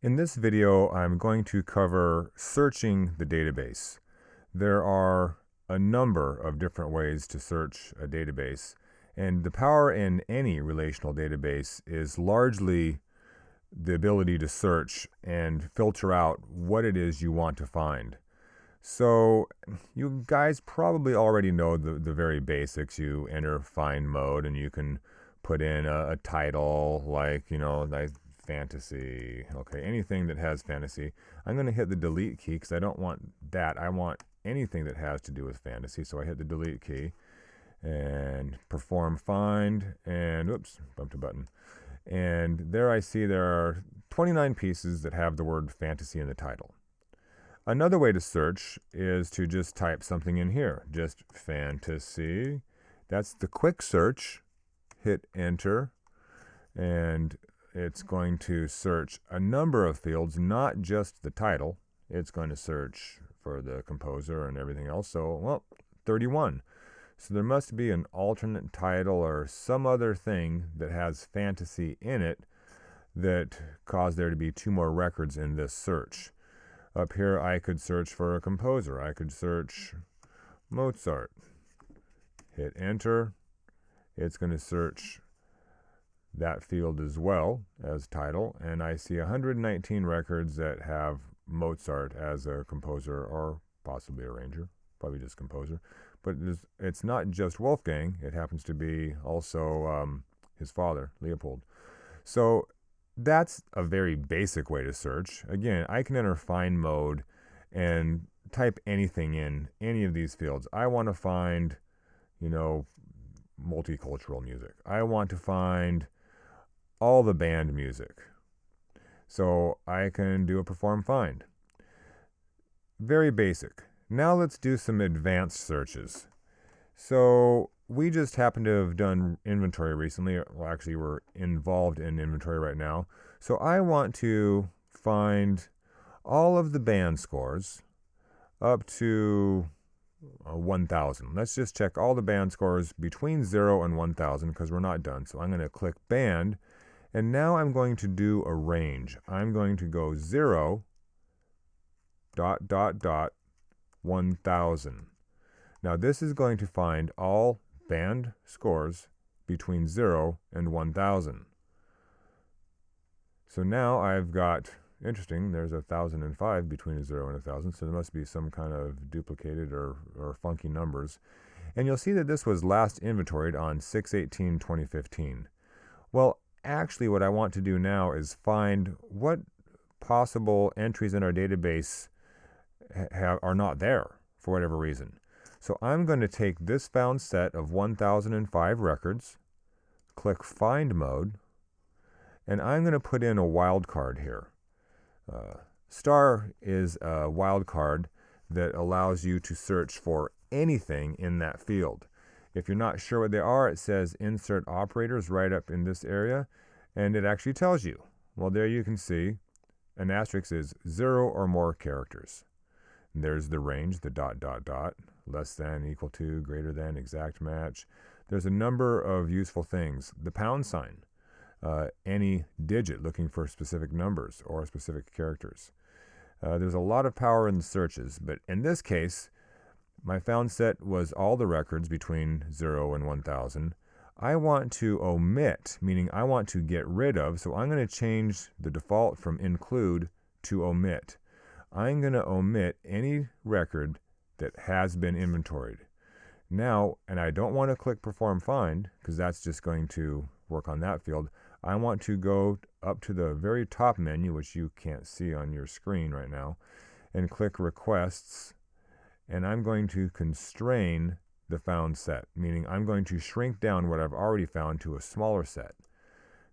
In this video, I'm going to cover searching the database. There are a number of different ways to search a database, and the power in any relational database is largely the ability to search and filter out what it is you want to find. So you guys probably already know the very basics. You enter find mode and you can put in a title like, like fantasy. Okay, anything that has fantasy. I'm going to hit the delete key because I don't want that. I want anything that has to do with fantasy. So I hit the delete key and perform find and oops, bumped a button. And there I see there are 29 pieces that have the word fantasy in the title. Another way to search is to just type something in here, just fantasy. That's the quick search. Hit enter, and it's going to search a number of fields, not just the title. It's going to search for the composer and everything else. So, well, 31. So there must be an alternate title or some other thing that has fantasy in it that caused there to be 2 more records in this search. Up here, I could search for a composer. I could search Mozart. Hit enter. It's going to search that field as well as title. And I see 119 records that have Mozart as a composer or possibly arranger, probably just composer. But it's not just Wolfgang. It happens to be also his father, Leopold. So that's a very basic way to search. Again, I can enter find mode and type anything in any of these fields. I want to find, multicultural music. I want to find all the band music. So I can do a perform find. Very basic. Now let's do some advanced searches. So we just happen to have done inventory recently. Well, actually, we're involved in inventory right now. So I want to find all of the band scores up to 1,000. Let's just check all the band scores between 0 and 1,000 because we're not done. So I'm going to click band, and now I'm going to do a range. I'm going to go 0, ... 1,000. Now this is going to find all band scores between 0 and 1,000. So now I've got, interesting, there's 1,005 between a 0 and 1,000, so there must be some kind of duplicated or funky numbers. And you'll see that this was last inventoried on 6/18/2015. Well, actually what I want to do now is find what possible entries in our database are not there for whatever reason. So I'm going to take this found set of 1,005 records, click find mode, and I'm going to put in a wildcard here. Star is a wildcard that allows you to search for anything in that field. If you're not sure what they are, it says insert operators right up in this area, and it actually tells you. Well, there you can see an asterisk is 0 or more characters. And there's the range, the ... less than, equal to, greater than, exact match. There's a number of useful things. The pound sign, any digit looking for specific numbers or specific characters. There's a lot of power in the searches, but in this case, my found set was all the records between 0 and 1,000. I want to omit, meaning I want to get rid of, so I'm going to change the default from include to omit. I'm going to omit any record that has been inventoried. Now, and I don't want to click perform find because that's just going to work on that field. I want to go up to the very top menu, which you can't see on your screen right now, and click requests, and I'm going to constrain the found set, meaning I'm going to shrink down what I've already found to a smaller set.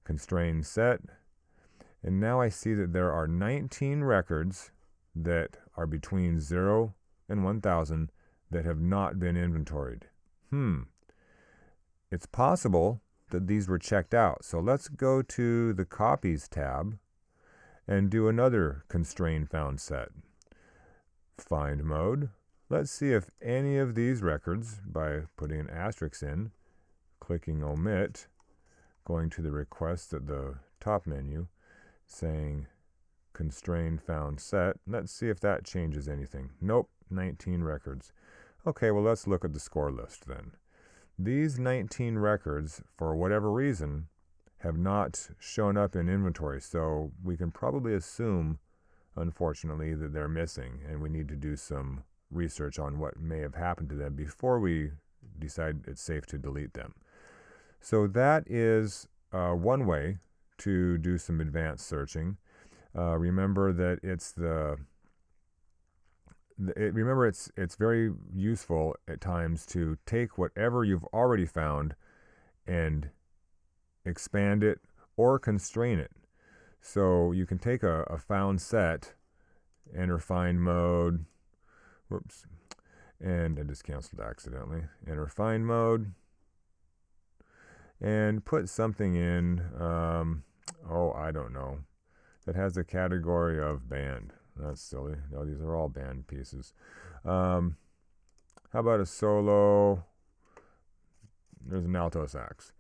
Constrain set, and now I see that there are 19 records that are between 0 and 1,000 that have not been inventoried. It's possible that these were checked out. So let's go to the Copies tab and do another constrain found set. Find mode. Let's see if any of these records, by putting an asterisk in, clicking omit, going to the request at the top menu, saying constrained found set. Let's see if that changes anything. Nope, 19 records. Okay, well, let's look at the score list then. These 19 records, for whatever reason, have not shown up in inventory, so we can probably assume, unfortunately, that they're missing, and we need to do some research on what may have happened to them before we decide it's safe to delete them. So that is one way to do some advanced searching. Remember that it's it's very useful at times to take whatever you've already found and expand it or constrain it. So you can take a found set, enter find mode, whoops, and I just canceled accidentally, enter find mode, and put something in, I don't know, that has a category of band. That's silly. No, these are all band pieces. How about a solo? There's an alto sax.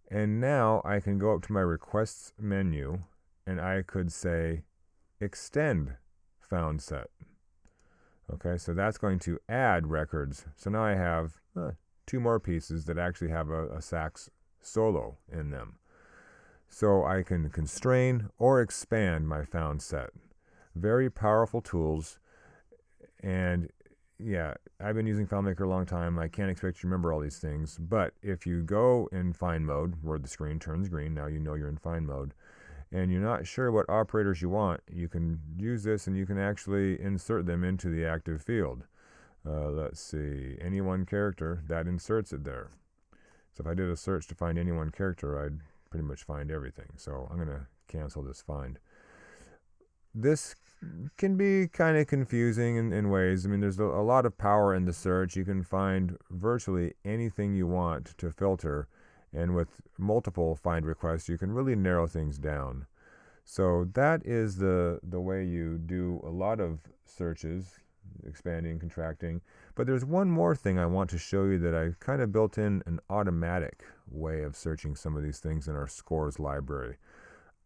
And now I can go up to my requests menu and I could say extend found set. Okay, so that's going to add records. So now I have 2 more pieces that actually have a sax solo in them. So I can constrain or expand my found set. Very powerful tools. And yeah, I've been using FileMaker a long time. I can't expect you to remember all these things. But if you go in find mode, where the screen turns green, now you know you're in find mode, and you're not sure what operators you want, you can use this and you can actually insert them into the active field. Let's see, any one character, that inserts it there. So if I did a search to find any one character, I'd pretty much find everything. So I'm going to cancel this find. This can be kind of confusing in ways. I mean, there's a lot of power in the search. You can find virtually anything you want to filter, and with multiple find requests, you can really narrow things down. So that is the way you do a lot of searches, expanding, contracting. But there's one more thing I want to show you that I kind of built in an automatic way of searching some of these things in our scores library.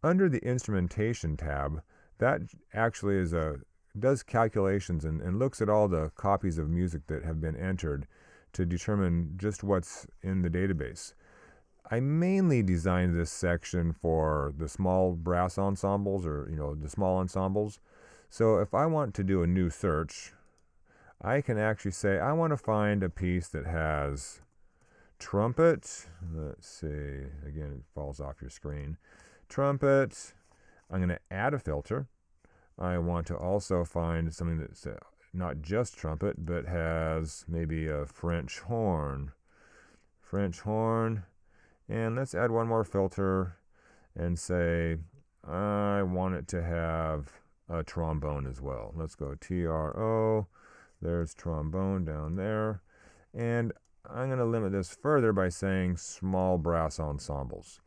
Under the instrumentation tab, that actually does calculations and looks at all the copies of music that have been entered to determine just what's in the database. I mainly designed this section for the small brass ensembles, or the small ensembles. So if I want to do a new search, I can actually say I want to find a piece that has trumpet. Let's see, again, it falls off your screen. Trumpet. I'm going to add a filter. I want to also find something that's not just trumpet, but has maybe a French horn. And let's add one more filter and say I want it to have a trombone as well. Let's go TRO. There's trombone down there. And I'm going to limit this further by saying small brass ensembles.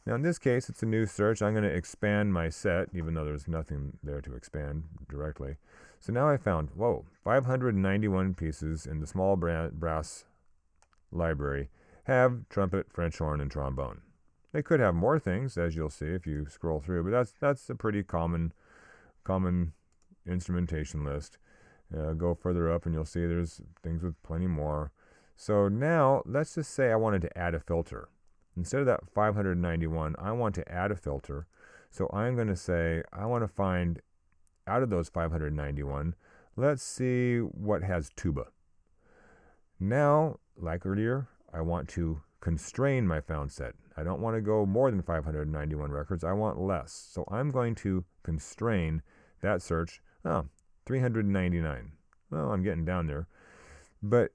Now in this case, it's a new search. I'm going to expand my set, even though there's nothing there to expand directly. So now I found, 591 pieces in the small brass library have trumpet, French horn, and trombone. They could have more things, as you'll see if you scroll through, but that's a pretty common instrumentation list. Go further up and you'll see there's things with plenty more. So now let's just say I wanted to add a filter. Instead of that 591, I want to add a filter. So I'm going to say I want to find, out of those 591, let's see what has tuba. Now, like earlier, I want to constrain my found set. I don't want to go more than 591 records. I want less. So I'm going to constrain that search. 399. Well, I'm getting down there. But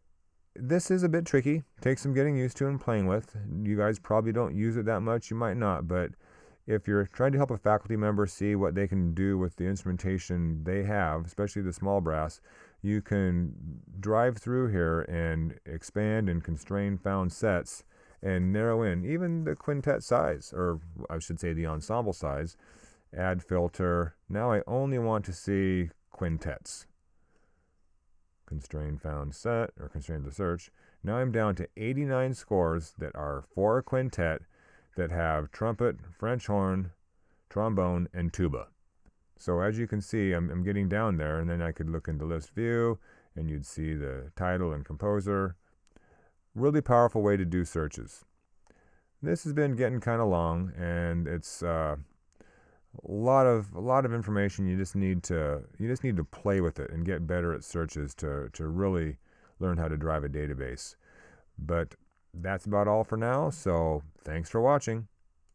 this is a bit tricky. Takes some getting used to and playing with. You guys probably don't use it that much. You might not. But if you're trying to help a faculty member see what they can do with the instrumentation they have, especially the small brass, you can drive through here and expand and constrain found sets and narrow in even the quintet size, or I should say the ensemble size. Add filter. Now I only want to see quintets. Constrain found set, or constrain the search. Now I'm down to 89 scores that are for a quintet that have trumpet, French horn, trombone, and tuba. So as you can see, I'm getting down there, and then I could look into list view, and you'd see the title and composer. Really powerful way to do searches. This has been getting kind of long, and it's a lot of information. You just need to play with it and get better at searches to really learn how to drive a database. But that's about all for now. So thanks for watching.